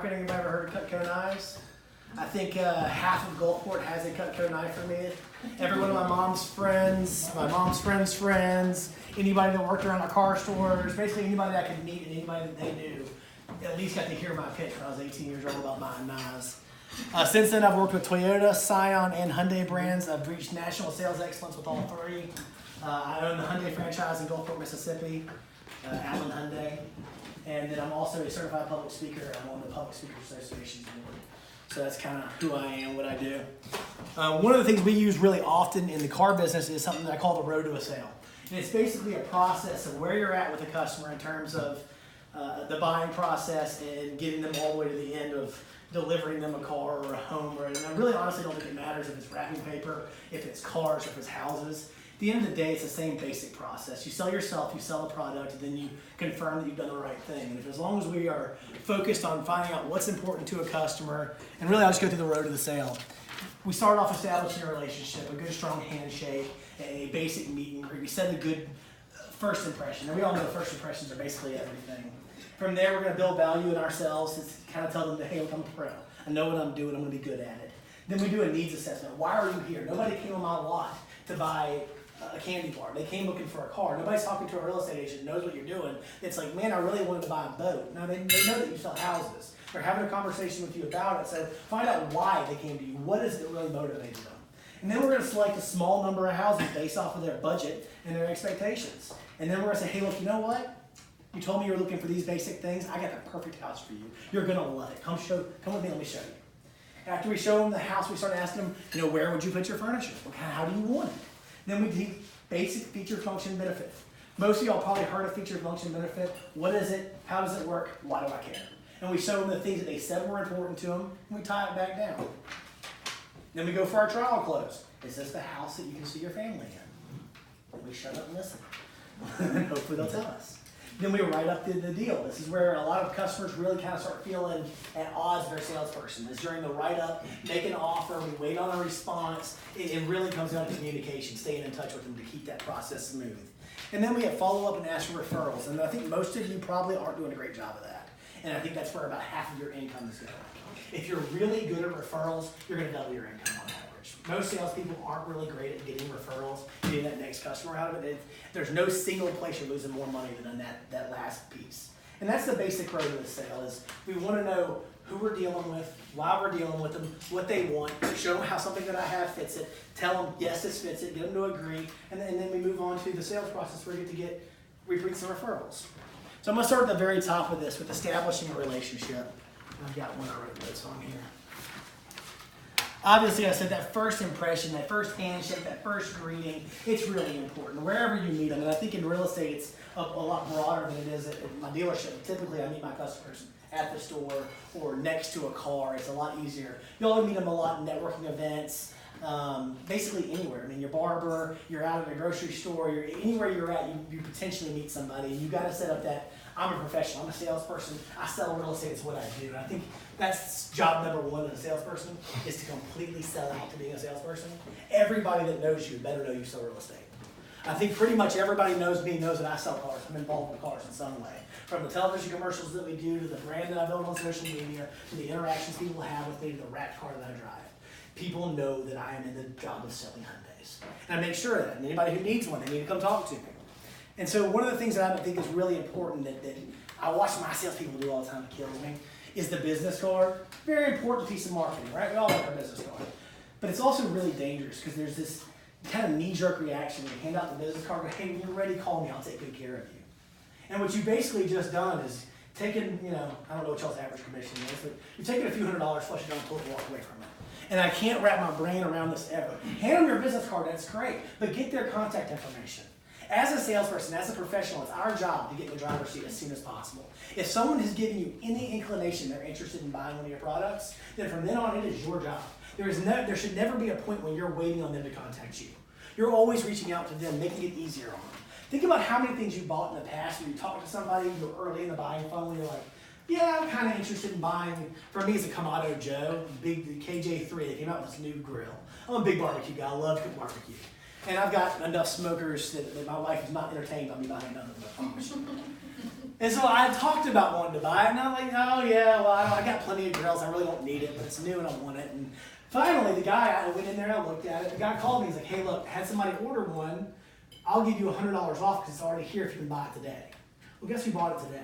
market. Anybody ever heard of Cutco knives? I think half of Gulfport has a Cutco knife for me. Every one of my mom's friends, anybody that worked around our car stores, basically anybody I could meet and anybody that they knew, at least got to hear my pitch when I was 18 years old about buying knives. Since then, I've worked with Toyota, Scion, and Hyundai brands. I've reached national sales excellence with all three. I own the Hyundai franchise in Gulfport, Mississippi, Allen Hyundai. And then I'm also a certified public speaker. I'm on the Public Speakers Association's board. So that's kind of who I am, what I do. One of the things we use really often in the car business is something that I call the road to a sale. And it's basically a process of where you're at with the customer in terms of the buying process and getting them all the way to the end of delivering them a car or a home. And I really honestly don't think it matters if it's wrapping paper, if it's cars, or if it's houses. At the end of the day, it's the same basic process. You sell yourself, you sell a product, and then you confirm that you've done the right thing. And if, as long as we are focused on finding out what's important to a customer, and really I'll just go through the road to the sale. We start off establishing a relationship, a good strong handshake, a basic meet and greet. We set a good first impression. And we all know first impressions are basically everything. From there, we're going to build value in ourselves to kind of tell them that, hey, look, I'm a pro. I know what I'm doing. I'm going to be good at it. Then we do a needs assessment. Why are you here? Nobody came on my lot to buy a candy bar. They came looking for a car. Nobody's talking to a real estate agent, knows what you're doing. It's like, man, I really wanted to buy a boat. Now, they know that you sell houses. They're having a conversation with you about it. So find out why they came to you. What is it that really motivated them? And then we're going to select a small number of houses based off of their budget and their expectations. And then we're going to say, hey, look, you know what? You told me you were looking for these basic things. I got the perfect house for you. You're going to love it. Come with me. Let me show you. After we show them the house, we start asking them, where would you put your furniture? How do you want it? Then we do basic feature, function, benefit. Most of y'all probably heard of feature, function, benefit. What is it? How does it work? Why do I care? And we show them the things that they said were important to them, and we tie it back down. Then we go for our trial close. Is this the house that you can see your family in? And we shut up and listen. And hopefully they'll tell us. Then we write up the deal. This is where a lot of customers really kind of start feeling at odds with their salesperson. Is during the write-up, make an offer, we wait on a response. It really comes down to communication, staying in touch with them to keep that process smooth. And then we have follow-up and ask for referrals. And I think most of you probably aren't doing a great job of that. And I think that's where about half of your income is going. If you're really good at referrals, you're going to double your income on average. Most salespeople aren't really great at getting referrals, getting that next customer out of it. There's no single place you're losing more money than on that last piece. And that's the basic road to the sale is we want to know who we're dealing with, why we're dealing with them, what they want, show them how something that I have fits it, tell them, yes, this fits it, get them to agree, and then we move on to the sales process where we get to get repeats and referrals. So I'm going to start at the very top of this with establishing a relationship. I've got one I wrote notes on here. Obviously, I said that first impression, that first handshake, that first greeting, it's really important. Wherever you meet them, and I think in real estate it's a lot broader than it is at my dealership. Typically, I meet my customers at the store or next to a car. It's a lot easier. You'll meet them a lot in networking events, basically anywhere. I mean, your barber, you're out at a grocery store, anywhere you're at, you potentially meet somebody. You got to set up that, I'm a professional, I'm a salesperson, I sell real estate, it's what I do. And I think that's job number one as a salesperson, is to completely sell out to being a salesperson. Everybody that knows you better know you sell real estate. I think pretty much everybody knows me, knows that I sell cars. I'm involved with cars in some way. From the television commercials that we do, to the brand that I build on social media, to the interactions people have with me, to the wrapped car that I drive. People know that I am in the job of selling Hyundais. And I make sure of that. And anybody who needs one, they need to come talk to me. And so one of the things that I think is really important that I watch my salespeople do all the time, it kills me, is the business card. Very important piece of marketing, right? We all like our business card. But it's also really dangerous because there's this kind of knee-jerk reaction when you hand out the business card, hey, when you're ready, call me, I'll take good care of you. And what you've basically just done is taken, I don't know what y'all's average commission is, but you've taken a few $100, flush it down the toilet, and walk away from it. And I can't wrap my brain around this ever. Hand them your business card, that's great, but get their contact information. As a salesperson, as a professional, it's our job to get in the driver's seat as soon as possible. If someone has given you any inclination they're interested in buying one of your products, then from then on, it is your job. There should never be a point when you're waiting on them to contact you. You're always reaching out to them, making it easier on them. Think about how many things you bought in the past where you talk to somebody, you're early in the buying funnel, and you're like, yeah, I'm kind of interested in buying. For me, it's a Kamado Joe, the KJ3. They came out with this new grill. I'm a big barbecue guy. I love cooking barbecue. And I've got enough smokers that my wife is not entertained by me buying another one. And so I talked about wanting to buy it, and I'm like, oh yeah, well I got plenty of grills, I really don't need it, but it's new and I want it. And finally, the guy, I went in there and I looked at it. The guy called me. He's like, hey, look, had somebody order one. I'll give you $100 off because it's already here if you can buy it today. Well, guess who bought it today?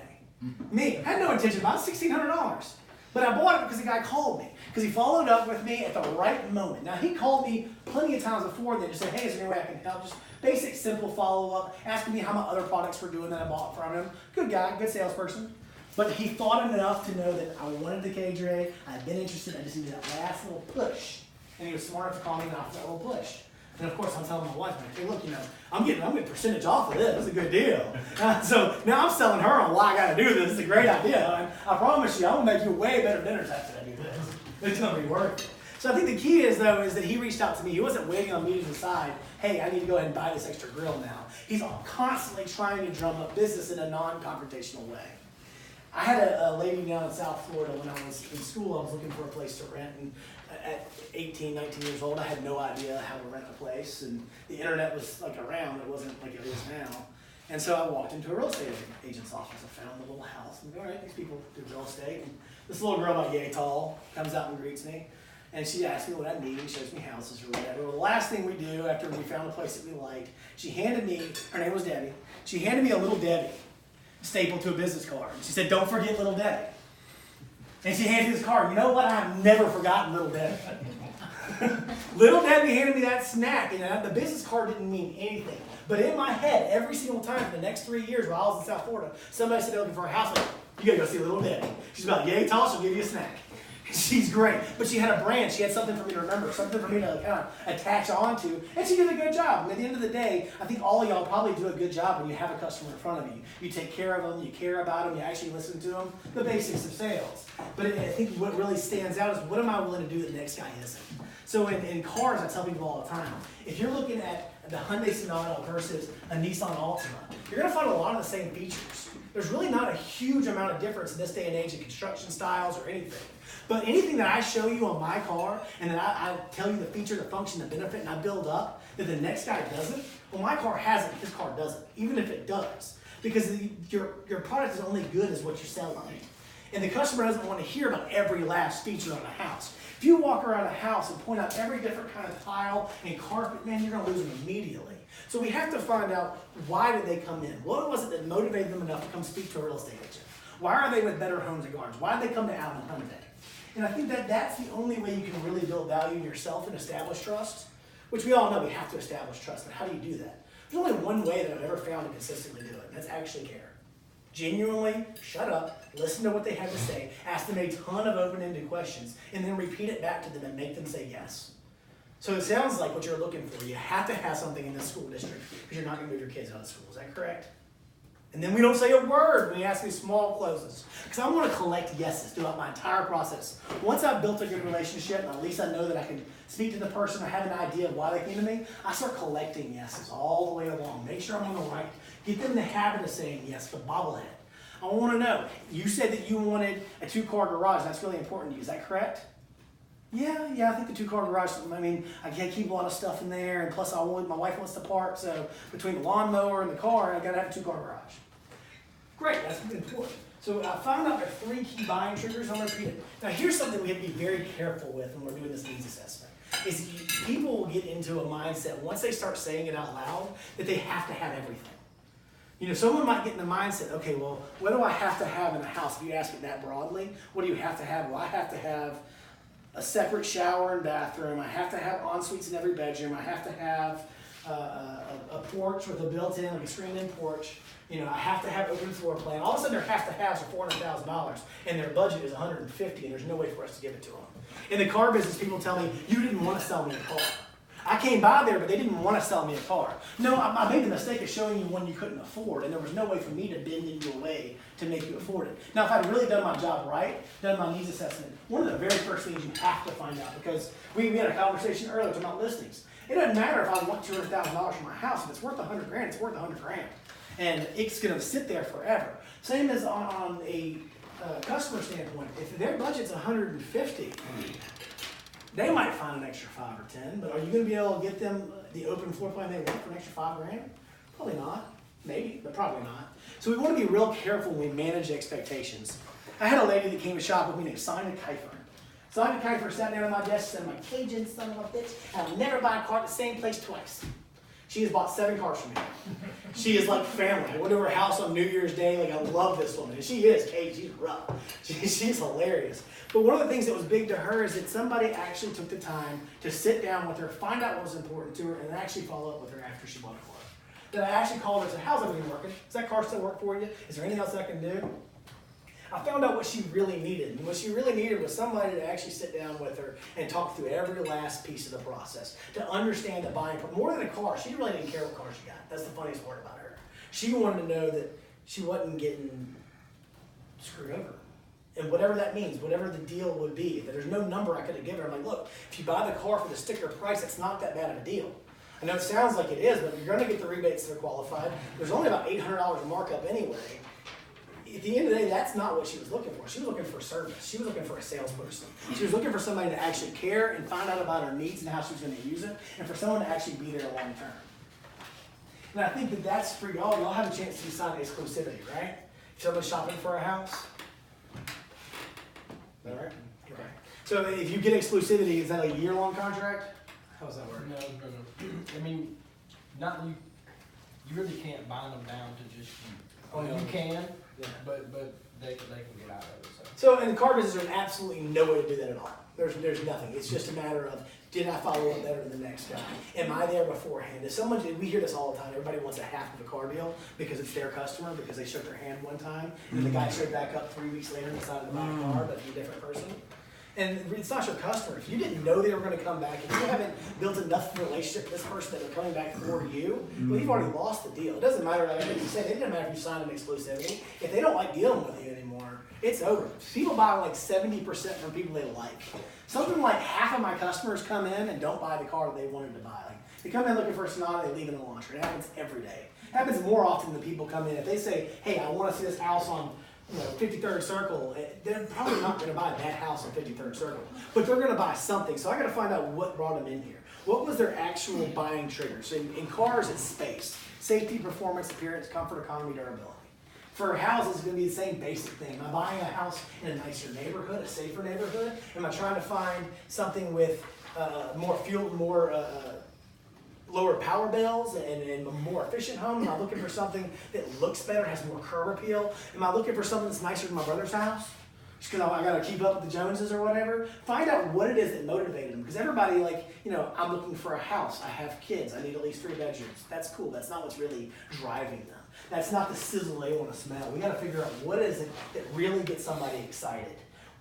Me. I had no intention of buying it. $1,600. But I bought it because the guy called me. Because he followed up with me at the right moment. Now, he called me plenty of times before then to say, hey, is there any way I can help? Just basic, simple follow-up, asking me how my other products were doing that I bought from him. Good guy, good salesperson. But he thought enough to know that I wanted the cage ray. I'd been interested. I just needed that last little push. And he was smart enough to call me and offer that little push. And of course, I'm telling my wife, hey, look, I'm getting a percentage off of this. It's a good deal. So now I'm selling her on why I got to do this. It's a great idea. And I promise you, I'm going to make you way better dinner after I do this. It's going to be worth it. So I think the key is, though, is that he reached out to me. He wasn't waiting on me to decide, hey, I need to go ahead and buy this extra grill now. He's constantly trying to drum up business in a non-confrontational way. I had a lady down in South Florida when I was in school. I was looking for a place to rent, and at 18, 19 years old, I had no idea how to rent a place, and the internet was like around. It wasn't like it is now. And so I walked into a real estate agent's office. I found the little house, and all right, these people do real estate. And this little girl about yay tall comes out and greets me, and she asked me what I need, and shows me houses or whatever. Well, the last thing we do after we found a place that we liked, she handed me, her name was Debbie, she handed me a little Debbie stapled to a business card. She said, don't forget little Debbie. And she handed me this card. You know what? I've never forgotten little Debbie. Little Debbie handed me that snack, and the business card didn't mean anything. But in my head, every single time for the next 3 years while I was in South Florida, somebody said they're looking for a house. Like, you gotta go see little Debbie. She's about yay tall, she'll give you a snack. She's great. But she had a brand. She had something for me to remember, something for me to kind of attach onto. And she did a good job. And at the end of the day, I think all of y'all probably do a good job when you have a customer in front of you. You take care of them, you care about them, you actually listen to them, the basics of sales. But I think what really stands out is what am I willing to do that the next guy isn't? So in cars, I tell people all the time, if you're looking at the Hyundai Sonata versus a Nissan Altima, you're going to find a lot of the same features. There's really not a huge amount of difference in this day and age in construction styles or anything. But anything that I show you on my car and that I tell you the feature, the function, the benefit, and I build up that the next guy doesn't, well, my car has it, his car doesn't, even if it does. Because your product is only good as what you're selling. And the customer doesn't want to hear about every last feature on a house. If you walk around a house and point out every different kind of tile and carpet, man, you're going to lose them immediately. So we have to find out, why did they come in? What was it that motivated them enough to come speak to a real estate agent? Why are they with Better Homes and Gardens? Why did they come to Allen Hyundai? And I think that that's the only way you can really build value in yourself and establish trust, which we all know we have to establish trust, but how do you do that? There's only one way that I've ever found to consistently do it, and that's actually care. Genuinely shut up, listen to what they have to say, ask them a ton of open-ended questions, and then repeat it back to them and make them say yes. So it sounds like what you're looking for. You have to have something in this school district because you're not going to move your kids out of school. Is that correct? And then we don't say a word when you ask these small closes. Because I want to collect yeses throughout my entire process. Once I've built a good relationship, and at least I know that I can speak to the person, I have an idea of why they came to me, I start collecting yeses all the way along. Make sure I'm on the right. Get them in the habit of saying yes, the bobblehead. I want to know, you said that you wanted a 2-car garage. That's really important to you. Is that correct? Yeah, I think the 2-car garage, I mean, I can't keep a lot of stuff in there, and plus my wife wants to park, so between the lawnmower and the car, I gotta have a 2-car garage. Great, that's important. So I found out there are 3 key buying triggers. I'm gonna repeat it. Now here's something we have to be very careful with when we're doing this needs assessment. Is people will get into a mindset, once they start saying it out loud, that they have to have everything. You know, someone might get in the mindset, okay, well, what do I have to have in a house? If you ask it that broadly, what do you have to have? Well, I have to have a separate shower and bathroom. I have to have en-suites in every bedroom. I have to have a porch with a built-in, like a screened-in porch. You know, I have to have open floor plan. All of a sudden, their have-to-haves are $400,000, and their budget is $150,000, and there's no way for us to give it to them. In the car business, people tell me, you didn't want to sell me a car. I came by there, but they didn't want to sell me a car. No, I made the mistake of showing you one you couldn't afford, and there was no way for me to bend into a way to make you afford it. Now, if I'd really done my job right, done my needs assessment, one of the very first things you have to find out, because we had a conversation earlier about listings. It doesn't matter if I want $200,000 for my house. If it's worth $100,000, it's worth $100,000. And it's going to sit there forever. Same as on a customer standpoint. If their budget's $150,000, they might find an extra 5 or 10, but are you going to be able to get them the open floor plan they want for an extra $5,000? Probably not. Maybe, but probably not. So we want to be real careful when we manage expectations. I had a lady that came to shop with me named Sonia Kiefer. Sonia Kiefer sat down at my desk and said, "My Cajun son of a bitch, I'll never buy a car at the same place twice." She has bought 7 cars from me. She is like family. I went to her house on New Year's Day. Like, I love this woman. And she is, Kate, she's rough. She's hilarious. But one of the things that was big to her is that somebody actually took the time to sit down with her, find out what was important to her, and actually follow up with her after she bought a car. That I actually called her and said, "How's everything working? Does that car still work for you? Is there anything else I can do?" I found out what she really needed. And what she really needed was somebody to actually sit down with her and talk through every last piece of the process. To understand that buying, more than a car, she really didn't care what car she got. That's the funniest part about her. She wanted to know that she wasn't getting screwed over. And whatever that means, whatever the deal would be, that there's no number I could have given her. I'm like, look, if you buy the car for the sticker price, it's not that bad of a deal. I know it sounds like it is, but you're going to get the rebates that are qualified. There's only about $800 markup anyway. At the end of the day, that's not what she was looking for. She was looking for service. She was looking for a salesperson. She was looking for somebody to actually care and find out about her needs and how she was going to use it, and for someone to actually be there long term. And I think that that's for y'all. Y'all have a chance to decide exclusivity, right? If someone's shopping for a house. Is that right? Okay. So if you get exclusivity, is that a year-long contract? How does that work? No. I mean, not you. You really can't bind them down to just you. Oh, no. You can, Yeah. but they can get out of it. So in the car business, there's absolutely no way to do that at all. There's nothing. It's just a matter of, did I follow up better than the next guy? Am I there beforehand? If someone, we hear this all the time, everybody wants a half of a car deal because it's their customer, because they shook their hand one time, and the guy showed back up 3 weeks later and decided to buy a car, but be a different person. And it's not your customer. If you didn't know they were going to come back, if you haven't built enough relationship with this person that they're coming back for you, well, you've already lost the deal. It doesn't matter, like you said, it doesn't matter if you sign an exclusivity. If they don't like dealing with you anymore, it's over. People buy like 70% from people they like. Something like half of my customers come in and don't buy the car that they wanted to buy. Like, they come in looking for a Sonata, they leave in a launcher. It happens every day. It happens more often than people come in. If they say, "Hey, I want to see this house on 53rd Circle," they're probably not going to buy that house on 53rd Circle, but they're going to buy something. So I got to find out what brought them in here. What was their actual buying trigger? So in cars, it's space, safety, performance, appearance, comfort, economy, durability. For houses, it's going to be the same basic thing. Am I buying a house in a nicer neighborhood, a safer neighborhood? Am I trying to find something with more fuel, lower power bills and a more efficient home? Am I looking for something that looks better, has more curb appeal? Am I looking for something that's nicer than my brother's house? Just because I got to keep up with the Joneses or whatever? Find out what it is that motivated them. Because everybody, I'm looking for a house. I have kids. I need at least 3 bedrooms. That's cool. That's not what's really driving them. That's not the sizzle they want to smell. We got to figure out what is it that really gets somebody excited.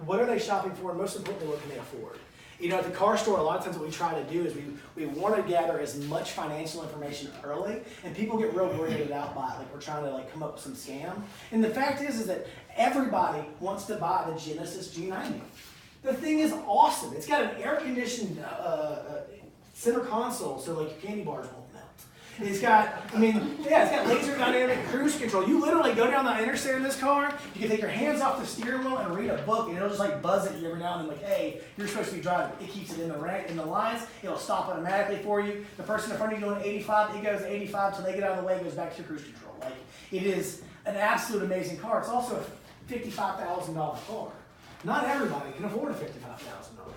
What are they shopping for? And most importantly, what can they afford? At the car store, a lot of times what we try to do is we want to gather as much financial information early, and people get real weirded out by it, like we're trying to come up with some scam. And the fact is that everybody wants to buy the Genesis G90. The thing is awesome. It's got an air-conditioned center console, so your candy bars won't melt. It's got, it's got laser dynamic cruise control. You literally go down the interstate in this car, you can take your hands off the steering wheel and read a book, and it'll just buzz at you every now and then, hey, you're supposed to be driving. It keeps it in the lines. It'll stop automatically for you. The person in front of you going 85, it goes 85 till they get out of the way, it goes back to cruise control. It is an absolute amazing car. It's also a $55,000 car. Not everybody can afford a $55,000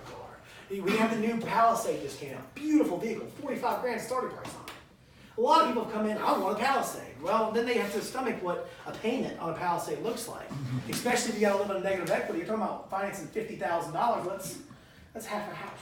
car. We have the new Palisade discount. Beautiful vehicle, $45,000 starting price on it. A lot of people come in, I want a Palisade. Well, then they have to stomach what a payment on a Palisade looks like. Especially if you got a little bit of negative equity. You're talking about financing $50,000. That's half a house.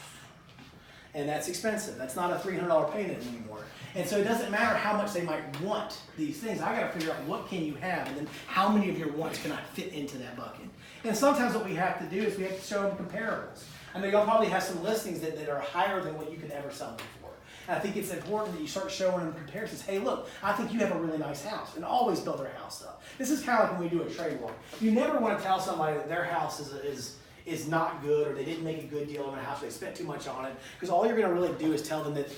And that's expensive. That's not a $300 payment anymore. And so it doesn't matter how much they might want these things. I got to figure out what can you have, and then how many of your wants can I fit into that bucket. And sometimes what we have to do is we have to show them comparables. I know y'all probably have some listings that are higher than what you could ever sell them for. And I think it's important that you start showing them comparisons. Hey, look, I think you have a really nice house. And always build their house up. This is kind of like when we do a trade war. You never want to tell somebody that their house is not good, or they didn't make a good deal on their house, or they spent too much on it. Because all you're going to really do is tell them that,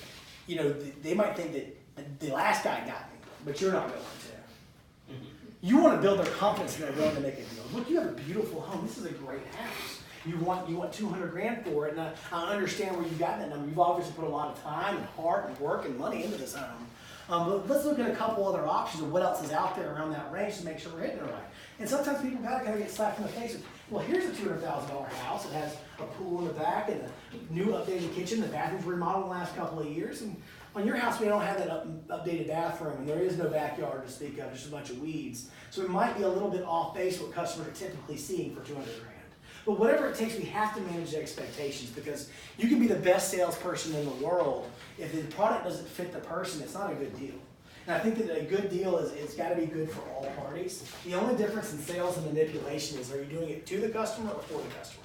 they might think that the last guy got me, but you're not going to. You want to build their confidence and they're willing to make a deal. Look, you have a beautiful home. This is a great house. You want $200,000 for it, and I understand where you got that number. You've obviously put a lot of time and heart and work and money into this home. But let's look at a couple other options of what else is out there around that range to make sure we're hitting it right. And sometimes people gotta kind of get slapped in the face with, well, here's a $200,000 house. It has a pool in the back and a new updated kitchen. The bathroom's remodeled in the last couple of years. And on your house, we don't have that updated bathroom, and there is no backyard to speak of, just a bunch of weeds. So we might be a little bit off base what customers are typically seeing for 200 grand. But whatever it takes, we have to manage the expectations, because you can be the best salesperson in the world. If the product doesn't fit the person, it's not a good deal. And I think that a good deal is, it's got to be good for all parties. The only difference in sales and manipulation is, are you doing it to the customer or for the customer?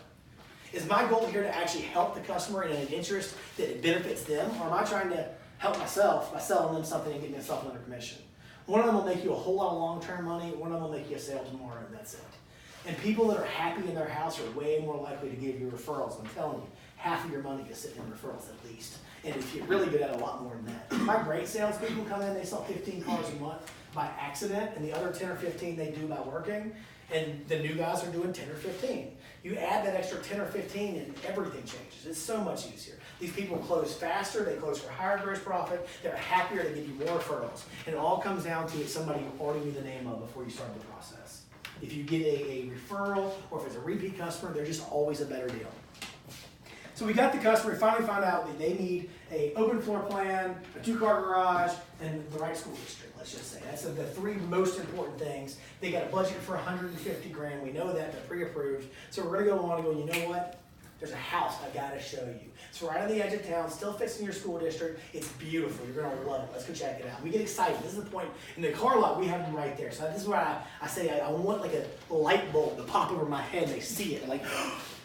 Is my goal here to actually help the customer in an interest that it benefits them, or am I trying to help myself by selling them something and getting myself another commission? One of them will make you a whole lot of long-term money, one of them will make you a sale tomorrow, and that's it. And people that are happy in their house are way more likely to give you referrals. I'm telling you, half of your money is sitting in referrals at least. And if you're really good at a lot more than that. My great salespeople come in, they sell 15 cars a month by accident, and the other 10 or 15 they do by working. And the new guys are doing 10 or 15. You add that extra 10 or 15 and everything changes. It's so much easier. These people close faster, they close for higher gross profit, they're happier, they give you more referrals. And it all comes down to somebody you already knew the name of before you started the process. If you get a referral, or if it's a repeat customer, they're just always a better deal. So we got the customer, we finally found out that they need an open floor plan, a 2-car garage, and the right school district, let's just say. That's the 3 most important things. They got a budget for 150 grand, we know that, they're pre-approved. So we're gonna go on and go, you know what? There's a house I gotta show you. It's right on the edge of town, still fits in your school district. It's beautiful, you're gonna love it. Let's go check it out. We get excited, this is the point. In the car lot, we have them right there. So this is where I say I want like a light bulb to pop over my head and they see it. And like,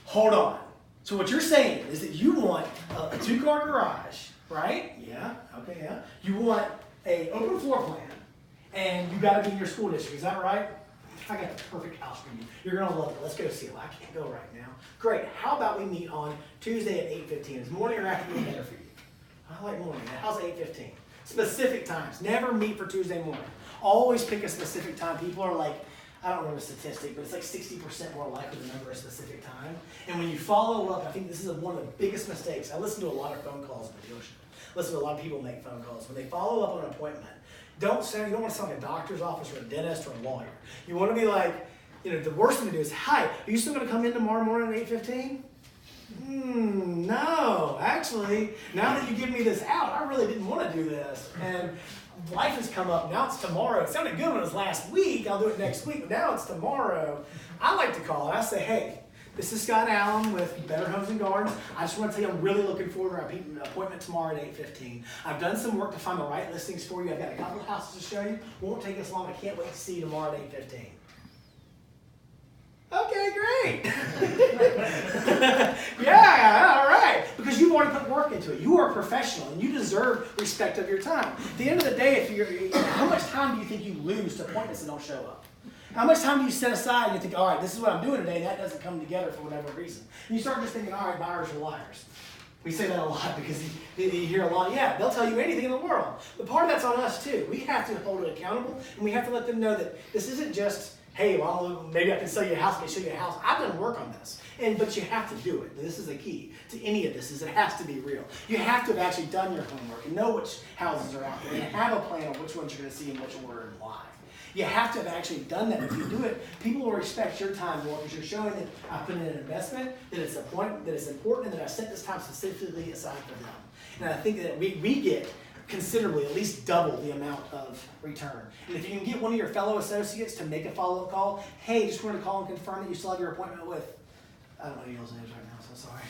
hold on. So what you're saying is that you want a 2-car garage, right? Yeah, okay, yeah. You want an open floor plan, and you gotta be in your school district, is that right? I got the perfect house for you. You're gonna love it. Let's go see it. Well, I can't go right now. Great, how about we meet on Tuesday at 8:15? Is morning or afternoon better for you? I like morning. How's 8:15? Specific times. Never meet for Tuesday morning. Always pick a specific time. People are like, I don't remember the statistic, but it's like 60% more likely to remember a specific time. And when you follow up, I think this is one of the biggest mistakes. I listen to a lot of phone calls in the dealership. Listen to a lot of people make phone calls. When they follow up on an appointment, you don't want to sound like a doctor's office or a dentist or a lawyer. You want to be like, the worst thing to do is, hi, are you still going to come in tomorrow morning at 8:15? No, actually, now that you give me this out, I really didn't want to do this. And life has come up, now it's tomorrow. It sounded good when it was last week, I'll do it next week, but now it's tomorrow. I like to call it, I say, hey, this is Scott Allen with Better Homes and Gardens. I just want to tell you I'm really looking forward to our appointment tomorrow at 8:15. I've done some work to find the right listings for you. I've got a couple of houses to show you. Won't take us long. I can't wait to see you tomorrow at 8:15. Okay, great. Yeah, all right. Because you've already put work into it. You are a professional and you deserve respect of your time. At the end of the day, how much time do you think you lose to appointments that don't show up? How much time do you set aside and you think, all right, this is what I'm doing today, and that doesn't come together for whatever reason? And you start just thinking, all right, buyers are liars. We say that a lot because you hear a lot, yeah, they'll tell you anything in the world. But part of that's on us too. We have to hold it accountable, and we have to let them know that this isn't just, hey, well, maybe I can sell you a house, I can show you a house. I've done work on this. But you have to do it. This is the key to any of this, is it has to be real. You have to have actually done your homework and know which houses are out there and have a plan on which ones you're going to see in which order and why. You have to have actually done that. If you do it, people will respect your time more because you're showing that I put in an investment, that it's a point, that it's important, and that I set this time specifically aside for them. And I think that we get considerably, at least double the amount of return. And if you can get one of your fellow associates to make a follow-up call, hey, just wanted to call and confirm that you still have your appointment with, I don't know y'all's names right now, so sorry.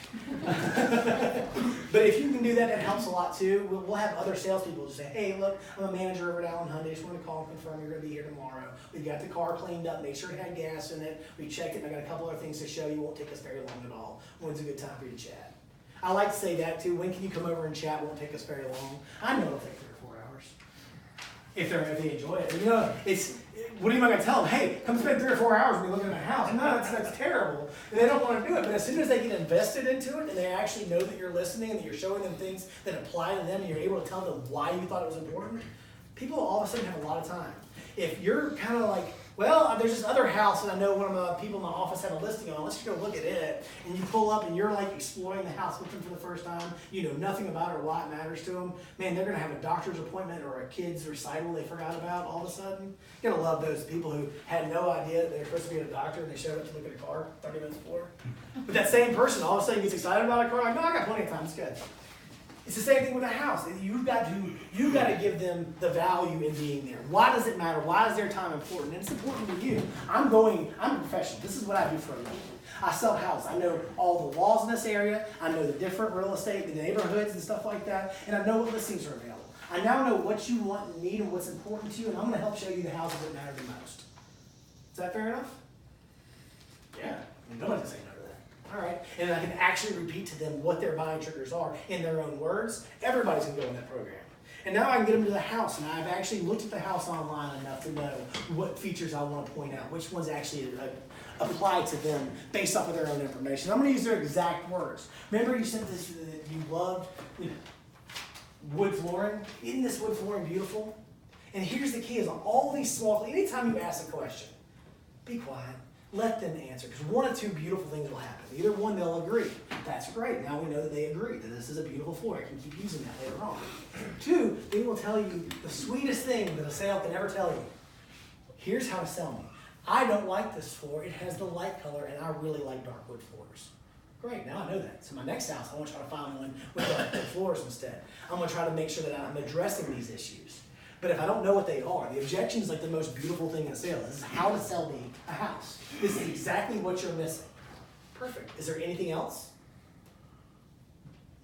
But if you can do that, that helps a lot too. We'll have other salespeople just say, hey, look, I'm a manager over at Allen Hyundai. Just want to call and confirm you're going to be here tomorrow. We've got the car cleaned up, make sure it had gas in it. We checked it, and I got a couple other things to show you. Won't take us very long at all. When's a good time for you to chat? I like to say that too. When can you come over and chat? Won't take us very long. I know it'll take 3 or 4 hours. If they enjoy it. What am I going to tell them? Hey, come spend 3 or 4 hours when you're looking at a house. No, that's terrible. And they don't want to do it. But as soon as they get invested into it and they actually know that you're listening and that you're showing them things that apply to them and you're able to tell them why you thought it was important, people all of a sudden have a lot of time. If you're kind of like Well, there's this other house, and I know one of the people in my office had a listing on. Let's just go look at it. And you pull up, and you're like exploring the house with them for the first time. You know nothing about it or why it matters to them. Man, they're gonna have a doctor's appointment or a kid's recital they forgot about all of a sudden. You're gonna love those people who had no idea that they were supposed to be at a doctor and they showed up to look at a car 30 minutes before. But that same person all of a sudden gets excited about a car. Like, no, I got plenty of time. It's good. It's the same thing with a house. You've got to give them the value in being there. Why does it matter? Why is their time important? And it's important to you. I'm a professional. This is what I do for a living. I sell houses. I know all the laws in this area. I know the different real estate, the neighborhoods and stuff like that. And I know what listings are available. I now know what you want and need and what's important to you. And I'm going to help show you the houses that matter the most. Is that fair enough? Yeah. Nobody can say no. All right, and I can actually repeat to them what their buying triggers are in their own words. Everybody's gonna go in that program. And now I can get them to the house, and I've actually looked at the house online enough to know what features I want to point out, which ones actually apply to them based off of their own information. I'm gonna use their exact words. Remember you said this, that you loved wood flooring? Isn't this wood flooring beautiful? And here's the key is on all these small, anytime you ask a question, be quiet. Let them answer, because one of two beautiful things will happen. Either one, they'll agree. That's great. Now we know that they agree that this is a beautiful floor. I can keep using that later on. Two, they will tell you the sweetest thing that a sale can ever tell you. Here's how to sell me. I don't like this floor. It has the light color, and I really like dark wood floors. Great, now I know that. So my next house, I want to try to find one with dark wood floors instead. I'm going to try to make sure that I'm addressing these issues. But if I don't know what they are, the objection is like the most beautiful thing in a sale. This is how to sell me a house. This is exactly what you're missing. Perfect. Is there anything else?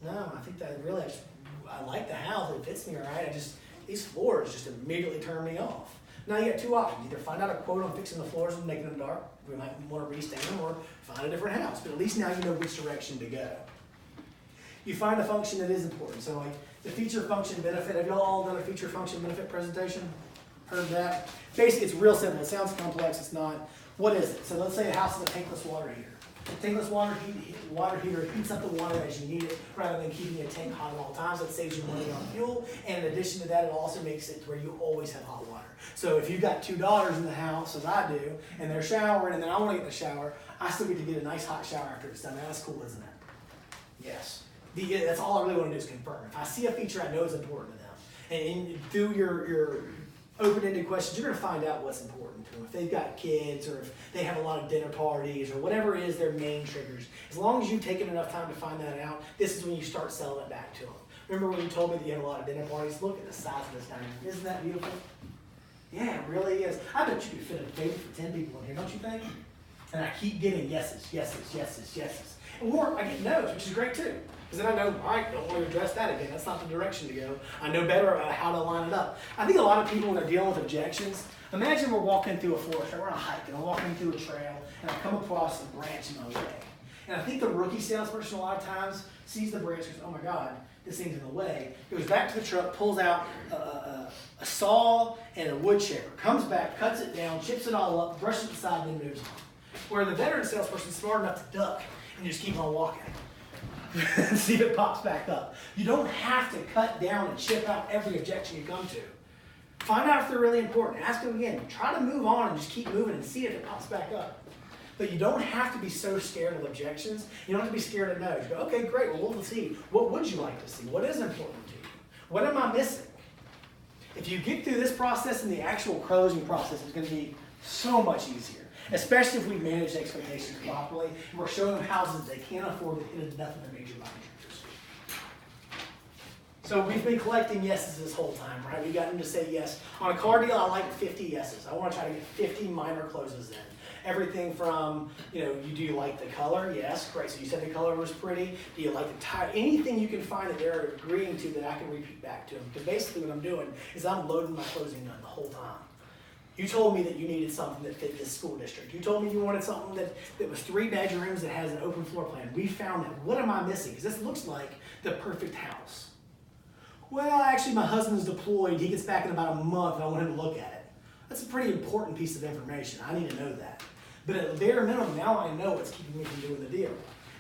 No, I think that really, I like the house. It fits me all right. These floors just immediately turn me off. Now you got two options. Either find out a quote on fixing the floors and making them dark. We might want to restain them, or find a different house. But at least now you know which direction to go. You find a function that is important. So like the feature function benefit. Have y'all all done a feature function benefit presentation? Heard that? Basically, it's real simple. It sounds complex. It's not. What is it? So let's say a house is a tankless water heater. A tankless water heater heats up the water as you need it, rather than keeping your tank hot at all times. That saves you money on fuel. And in addition to that, it also makes it where you always have hot water. So if you've got two daughters in the house, as I do, and they're showering, and then I want to get in the shower, I still get to get a nice hot shower after it's done. That's cool, isn't it? Yes. That's all I really want to do is confirm. If I see a feature I know is important to them, and through your open-ended questions, you're going to find out what's important to them. If they've got kids, or if they have a lot of dinner parties, or whatever it is their main triggers. As long as you've taken enough time to find that out, this is when you start selling it back to them. Remember when you told me that you had a lot of dinner parties? Look at the size of this dining room. Isn't that beautiful? Yeah, it really is. I bet you could fit a table for 10 people in here, don't you think? And I keep getting yeses, yeses, yeses, yeses. Or I get no's, which is great too. Because then I know, all right, don't want to address that again. That's not the direction to go. I know better how to line it up. I think a lot of people, when they're dealing with objections, imagine we're walking through a forest, or we're on a hike, and I'm walking through a trail, and I come across a branch in my way. And I think the rookie salesperson a lot of times sees the branch and goes, oh my God, this thing's in the way. Goes back to the truck, pulls out a saw and a wood chipper, comes back, cuts it down, chips it all up, brushes it aside, and then moves on. Where the veteran salesperson is smart enough to duck and just keep on walking. See if it pops back up. You don't have to cut down and chip out every objection you come to. Find out if they're really important. Ask them again. Try to move on and just keep moving and see if it pops back up. But you don't have to be so scared of objections. You don't have to be scared of no's. You go, okay, great. Well, we'll see. What would you like to see? What is important to you? What am I missing? If you get through this process, and the actual closing process is going to be so much easier. Especially if we manage expectations properly, and we're showing them houses they can't afford to hit enough of the major buying triggers. So we've been collecting yeses this whole time, right? We got them to say yes. On a car deal, I like 50 yeses. I want to try to get 50 minor closes in. Everything from, do you like the color? Yes, great. So you said the color was pretty. Do you like the tire? Anything you can find that they're agreeing to that I can repeat back to them. Because basically what I'm doing is I'm loading my closing gun the whole time. You told me that you needed something that fit this school district. You told me you wanted something that was 3 bedrooms that has an open floor plan. We found that. What am I missing? Because this looks like the perfect house. Well, actually, my husband's deployed. He gets back in about a month, and I want him to look at it. That's a pretty important piece of information. I need to know that. But at the bare minimum, now I know what's keeping me from doing the deal.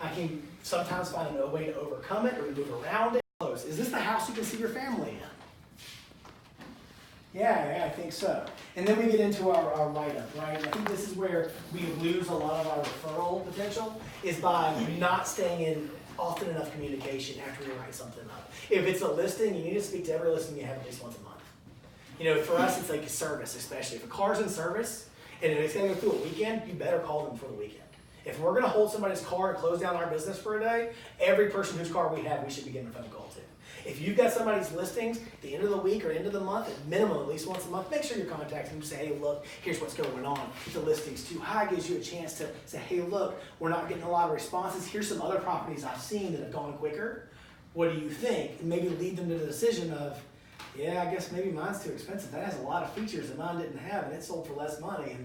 I can sometimes find a way to overcome it or to move around it. Is this the house you can see your family in? Yeah, I think so. And then we get into our write-up, right? I think this is where we lose a lot of our referral potential, is by not staying in often enough communication after we write something up. If it's a listing, you need to speak to every listing you have at least once a month. You know, for us, it's like a service, especially. If a car's in service and it's gonna go through a weekend, you better call them for the weekend. If we're gonna hold somebody's car and close down our business for a day, every person whose car we have, we should be giving a phone call to. If you've got somebody's listings at the end of the week or end of the month, at minimum, at least once a month, make sure you're contacting them and say, hey, look, here's what's going on. The listings too high gives you a chance to say, hey, look, we're not getting a lot of responses. Here's some other properties I've seen that have gone quicker. What do you think? And maybe lead them to the decision of, yeah, I guess maybe mine's too expensive. That has a lot of features that mine didn't have, and it sold for less money.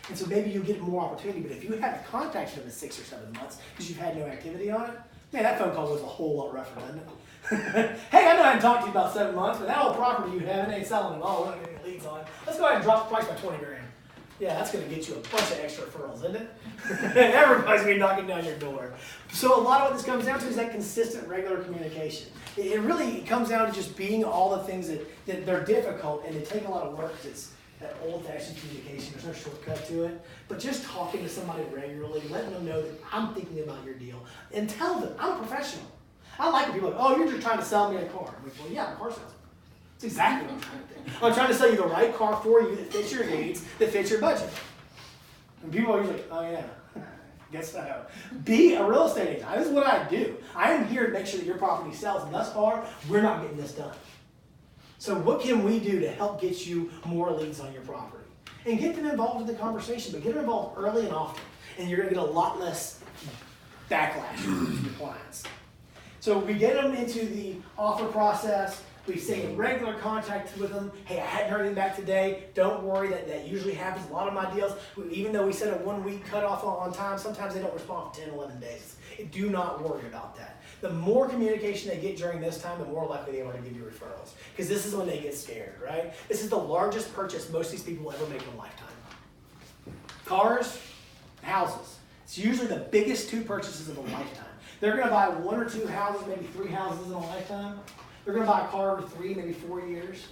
And so maybe you'll get more opportunity. But if you haven't contacted them in 6 or 7 months because you've had no activity on it, man, that phone call was a whole lot rougher, doesn't it? Hey, I know I haven't talked to you about 7 months, but that old property you have, it ain't selling at all. We're not getting any leads on it. Let's go ahead and drop the price by 20 grand. Yeah, that's going to get you a bunch of extra referrals, isn't it? Everybody's going to be knocking down your door. So a lot of what this comes down to is that consistent, regular communication. It really comes down to just being all the things that they're difficult and they take a lot of work because it's that old-fashioned communication. There's no shortcut to it. But just talking to somebody regularly, letting them know that I'm thinking about your deal, and tell them I'm a professional. I like when people are like, oh, you're just trying to sell me a car. I'm like, well, yeah, I'm a car salesman. That's exactly what I'm trying to do. I'm trying to sell you the right car for you that fits your needs, that fits your budget. And people are usually like, oh yeah, guess so. Be a real estate agent. This is what I do. I am here to make sure that your property sells, and thus far, we're not getting this done. So what can we do to help get you more leads on your property? And get them involved in the conversation, but get them involved early and often. And you're gonna get a lot less backlash from your clients. So we get them into the offer process. We stay in regular contact with them. Hey, I hadn't heard anything back today. Don't worry, that usually happens. A lot of my deals, even though we set a 1 week cutoff on time, sometimes they don't respond for 10, 11 days. Do not worry about that. The more communication they get during this time, the more likely they are to give you referrals. Because this is when they get scared, right? This is the largest purchase most of these people will ever make in a lifetime. Cars, houses. It's usually the biggest 2 purchases of a lifetime. They're going to buy 1 or 2 houses, maybe 3 houses in a lifetime. They're going to buy a car every 3, maybe 4 years.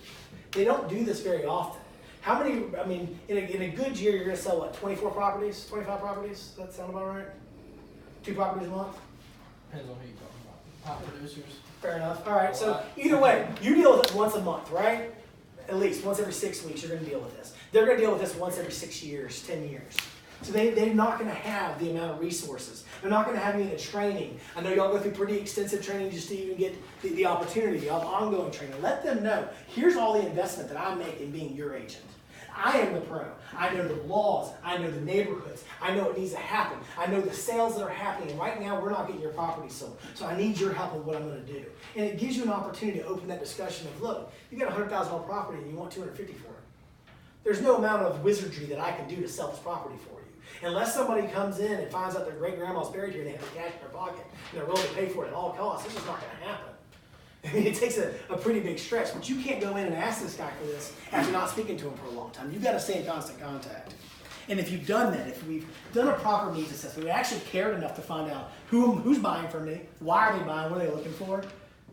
They don't do this very often. How many, I mean, in a good year, you're going to sell, what, 24 properties, 25 properties? Does that sound about right? 2 properties a month? Depends on who you're talking about. Top producers. Fair enough. All right, so either way, you deal with it once a month, right? At least once every 6 weeks, you're going to deal with this. They're going to deal with this once every 6 years, 10 years. So they're not going to have the amount of resources. They're not going to have any of the training. I know y'all go through pretty extensive training just to even get the opportunity of ongoing training. Let them know, here's all the investment that I make in being your agent. I am the pro. I know the laws. I know the neighborhoods. I know what needs to happen. I know the sales that are happening. And right now, we're not getting your property sold. So I need your help in what I'm going to do. And it gives you an opportunity to open that discussion of, look, you got a $100,000 property and you want $250,000 for it. There's no amount of wizardry that I can do to sell this property for you. Unless somebody comes in and finds out their great-grandma's buried here and they have the cash in their pocket and they're willing to pay for it at all costs, this is not going to happen. I mean, it takes a pretty big stretch, but you can't go in and ask this guy for this after not speaking to him for a long time. You've got to stay in constant contact. And if you've done that, if we've done a proper needs assessment, we actually cared enough to find out who's buying from me, why are they buying, what are they looking for,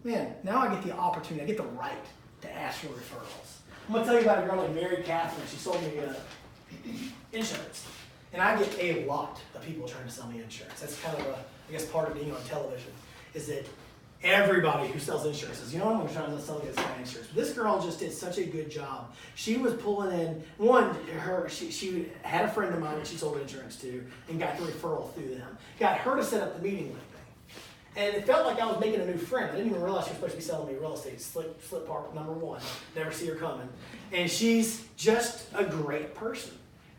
man, now I get the opportunity, I get the right to ask for referrals. I'm going to tell you about a girl named Mary Catherine. She sold me insurance. And I get a lot of people trying to sell me insurance. That's kind of I guess part of being on television, is that everybody who sells insurance says, you know, I'm trying to sell you this kind of insurance. But this girl just did such a good job. She was pulling in, she had a friend of mine that she sold insurance to and got the referral through them. Got her to set up the meeting with me. And it felt like I was making a new friend. I didn't even realize she was supposed to be selling me real estate. Slip part number 1. Never see her coming. And she's just a great person.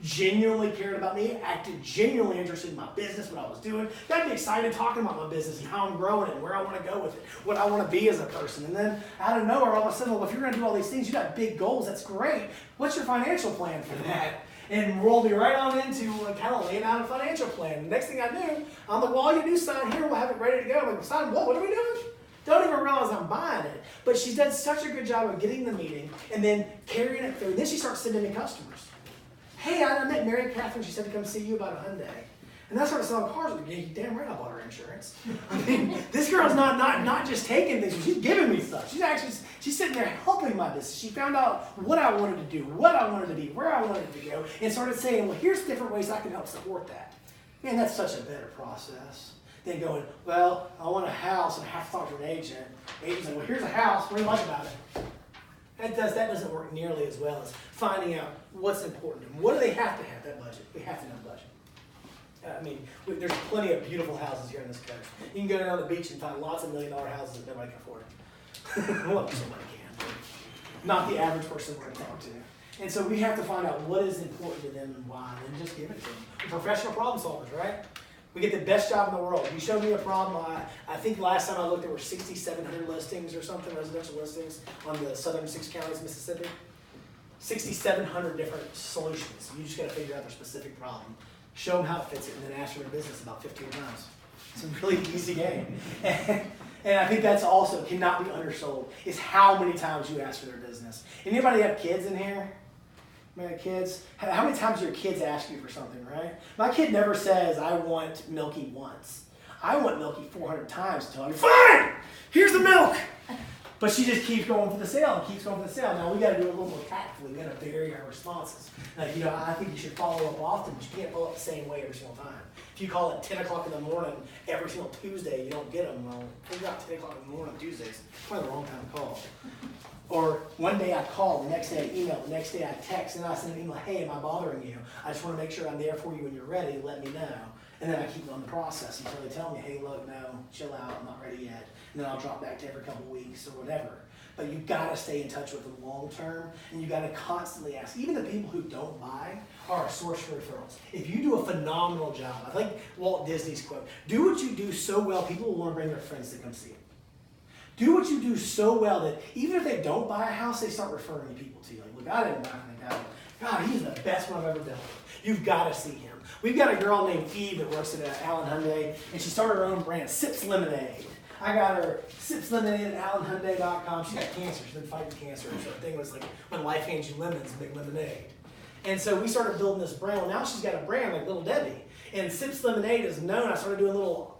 Genuinely cared about me, acted genuinely interested in my business, what I was doing. Got me excited talking about my business and how I'm growing it and where I want to go with it, what I want to be as a person. And then out of nowhere, all of a sudden, well, if you're going to do all these things, you got big goals, that's great. What's your financial plan for that? And rolled me right on into kind of laying out a financial plan. The next thing I knew, I'm like, well, all you do is sign here, we'll have it ready to go. I'm like, sign what? What are we doing? Don't even realize I'm buying it. But she's done such a good job of getting the meeting and then carrying it through. And then she starts sending me customers. Hey, I met Mary Catherine. She said to come see you about a Hyundai. And that's what I sell cars with. Yeah, you damn right I bought her insurance. I mean, this girl's not just taking things, she's giving me stuff. She's sitting there helping my business. She found out what I wanted to do, what I wanted to be, where I wanted to go, and started saying, well, here's different ways I can help support that. Man, that's such a better process than going, well, I want a house and I have to talk to an agent. Agent's like, well, here's a house, what do you like about it? That doesn't work nearly as well as finding out what's important to them. What do they have to have, that budget? We have to know budget. I mean, there's plenty of beautiful houses here in this country. You can go down the beach and find lots of $1 million houses that nobody can afford. Well, somebody can, but not the average person we're going to talk to. And so we have to find out what is important to them and why, and just give it to them. We're professional problem solvers, right? We get the best job in the world. You show me a problem. I think last time I looked, there were 6,700 listings or something, residential listings on the southern 6 counties, Mississippi. 6,700 different solutions. You just got to figure out their specific problem. Show them how it fits it, and then ask for their business about 15 times. It's a really easy game. And I think that's also cannot be undersold, is how many times you ask for their business. Anybody have kids in here? Man, kids, how many times do your kids ask you for something, right? My kid never says, I want Milky once. I want Milky 400 times until I'm fine, here's the milk. But she just keeps going for the sale and keeps going for the sale. Now we got to do it a little more tactfully. We got to vary our responses. Like, I think you should follow up often, but you can't follow up the same way every single time. If you call at 10 o'clock in the morning every single Tuesday, you don't get them. Well, figure out 10 o'clock in the morning on Tuesdays. Probably the wrong time to call. Or one day I call, the next day I email, the next day I text, and I send an email, hey, am I bothering you? I just want to make sure I'm there for you when you're ready, let me know. And then I keep on the process until they tell me, hey, look, no, chill out, I'm not ready yet. And then I'll drop back to every couple weeks or whatever. But you've got to stay in touch with them long term, and you've got to constantly ask. Even the people who don't buy are a source for referrals. If you do a phenomenal job, I like Walt Disney's quote, do what you do so well, people will want to bring their friends to come see it. Do what you do so well that even if they don't buy a house, they start referring people to you. Like, look, I didn't buy from that guy. God, he's the best one I've ever dealt with. You've got to see him. We've got a girl named Eve that works at Allen Hyundai, and she started her own brand, Sips Lemonade. I got her Sips Lemonade at AllenHyundai.com. She's got cancer. She's been fighting cancer. So her thing was like, when life hands you lemons, make lemonade. And so we started building this brand. Well, now she's got a brand like Little Debbie. And Sips Lemonade is known. I started doing little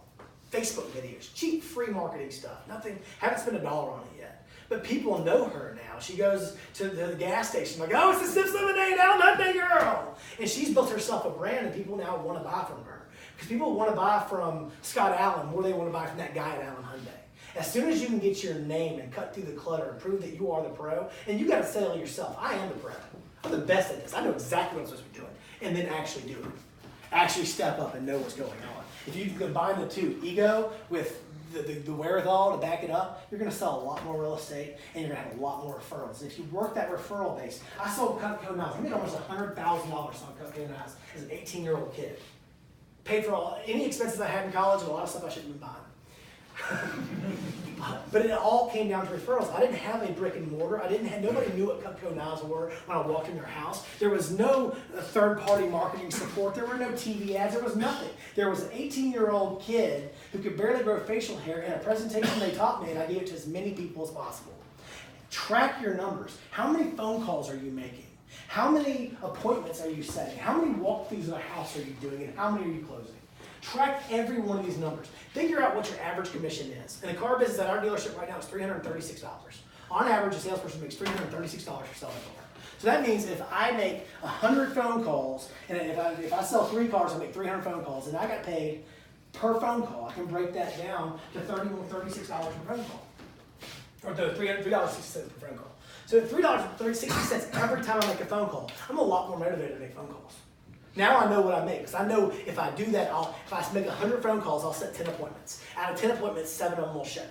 Facebook videos, cheap, free marketing stuff. Nothing, haven't spent $1 on it yet. But people know her now. She goes to the gas station, like, oh, it's the Sips Lemonade, Allen Hyundai girl. And she's built herself a brand, and people now want to buy from her. Because people want to buy from Scott Allen more than they want to buy from that guy at Allen Hyundai. As soon as you can get your name and cut through the clutter and prove that you are the pro, and you got to sell yourself, I am the pro. I'm the best at this. I know exactly what I'm supposed to be doing. And then actually do it. Actually step up and know what's going on. If you can combine the two, ego with the wherewithal to back it up, you're going to sell a lot more real estate and you're going to have a lot more referrals. If you work that referral base, I sold Cutco knives. I made almost $100,000 on Cutco knives as an 18-year-old kid. Paid for any expenses I had in college and a lot of stuff I shouldn't have been buying. But it all came down to referrals. I didn't have a brick and mortar. Nobody knew what Cutco knives were when I walked in their house. There was no third-party marketing support. There were no TV ads. There was nothing. There was an 18-year-old kid who could barely grow facial hair, and a presentation they taught me, and I gave it to as many people as possible. Track your numbers. How many phone calls are you making? How many appointments are you setting? How many walkthroughs of a house are you doing, and how many are you closing? Track every one of these numbers. Figure out what your average commission is. In the car business at our dealership right now is $336. On average, a salesperson makes $336 for selling a car. So that means if I make 100 phone calls, and if I sell 3 cars, I make 300 phone calls, and I got paid per phone call, I can break that down to $36 per phone call. Or $3.60 per phone call. So at $3.60 every time I make a phone call, I'm a lot more motivated to make phone calls. Now I know what I make, because I know if I do that, if I make 100 phone calls, I'll set 10 appointments. Out of 10 appointments, 7 of them will show.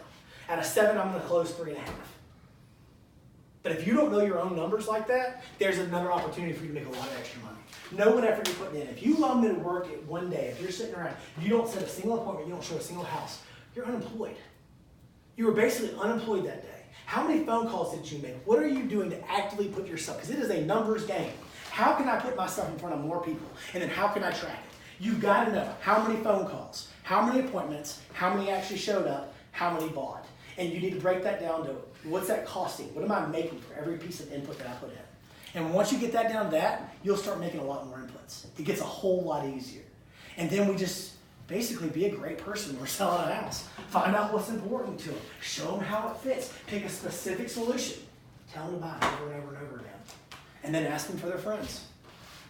Out of 7, I'm going to close 3.5. But if you don't know your own numbers like that, there's another opportunity for you to make a lot of extra money. Know what effort you're putting in. If you love to work it one day, if you're sitting around, you don't set a single appointment, you don't show a single house, you're unemployed. You were basically unemployed that day. How many phone calls did you make? What are you doing to actively put yourself, because it is a numbers game. How can I put myself in front of more people? And then how can I track it? You've got to know how many phone calls, how many appointments, how many actually showed up, how many bought. And you need to break that down to what's that costing? What am I making for every piece of input that I put in? And once you get that down to that, you'll start making a lot more inputs. It gets a whole lot easier. And then we just basically be a great person when we're selling a house. Find out what's important to them. Show them how it fits. Pick a specific solution. Tell them about it over and over and over again. And then ask them for their friends.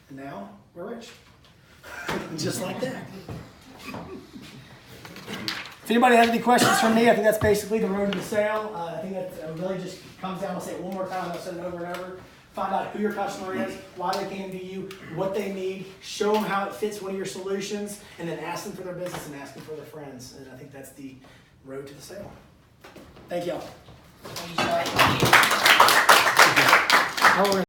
And now we're rich. Just like that. If anybody has any questions for me, I think that's basically the road to the sale. I think that really just comes down, I'll say it one more time, I'll say it over and over. Find out who your customer is, why they came to you, what they need, show them how it fits one of your solutions, and then ask them for their business and ask them for their friends. And I think that's the road to the sale. Thank y'all. Thank you.